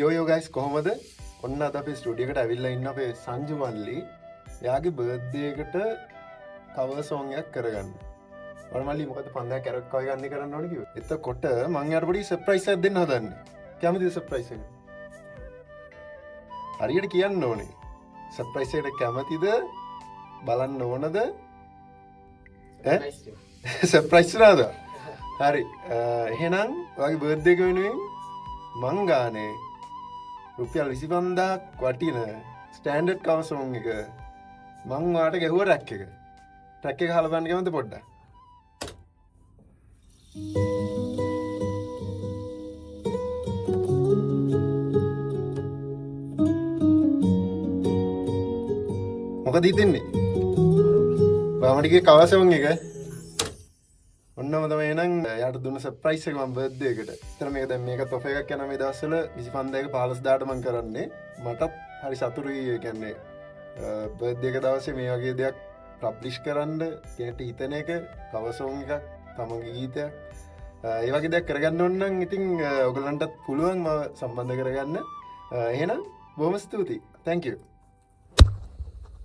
යෝ ගයිස් කොහොමද ඔන්න අද අපේ ස්ටුඩියෝ එකට ඇවිල්ලා ඉන්න අපේ සංජු මල්ලි එයාගේ බර්ත්ඩේ එකට කවර් සෝං එකක් කරගන්න. ඔන්න මල්ලි මොකද පන්දා කැරට් කවයි ගන්න කරන්න ඕනේ කිව්වේ. එතකොට මං යාට පොඩි සර්ප්‍රයිස් එකක් දෙන්න හදන්නේ. කැමතිද සර්ප්‍රයිස් එක? හරියට කියන්න ඕනේ. සර්ප්‍රයිස් එකට කැමතිද? බලන්න ඕනද? සර්ප්‍රයිස් නාද? හරි. එහෙනම් ඔයාගේ බර්ත්ඩේ එක වෙනුවෙන් මං ගානේ රුපියල් 25000ක් වටින ස්ටෑන්ඩඩ් කවර් සෝං එක මං ඔයාලට ගැහුවා ට්‍රැක් එක. ට්‍රැක් එක අහලා බලන්න කැමතිද පොඩ්ඩක්? මොකද හිතන්නේ? බාමඩිගේ කවර් සෝං එක ඔන්නම තමයි එහෙනම් යාට දුන්න සර්ප්‍රයිස් එක මම බර්ත්ඩේ එකට. එතන මේක දැන් මේක තොප එකක් යන මේ දවස්වල 25000ක 15000ට මම කරන්නේ. මටත් හරි සතුටුයි. ඒ කියන්නේ බර්ත්ඩේ එක දවසේ මේ වගේ දෙයක් පබ්ලිෂ් කරන්න කෙනෙක්ට හිතන එක කවර් සෝං එකක් තමන්ගේ ගීතයක් ඒ වගේ දෙයක් කරගන්න ඕන නම් ඉතින් ඔයගලන්ටත් පුළුවන් මම සම්බන්ධ කරගන්න. එහෙනම් බොහොම ස්තුතියි. Thank you.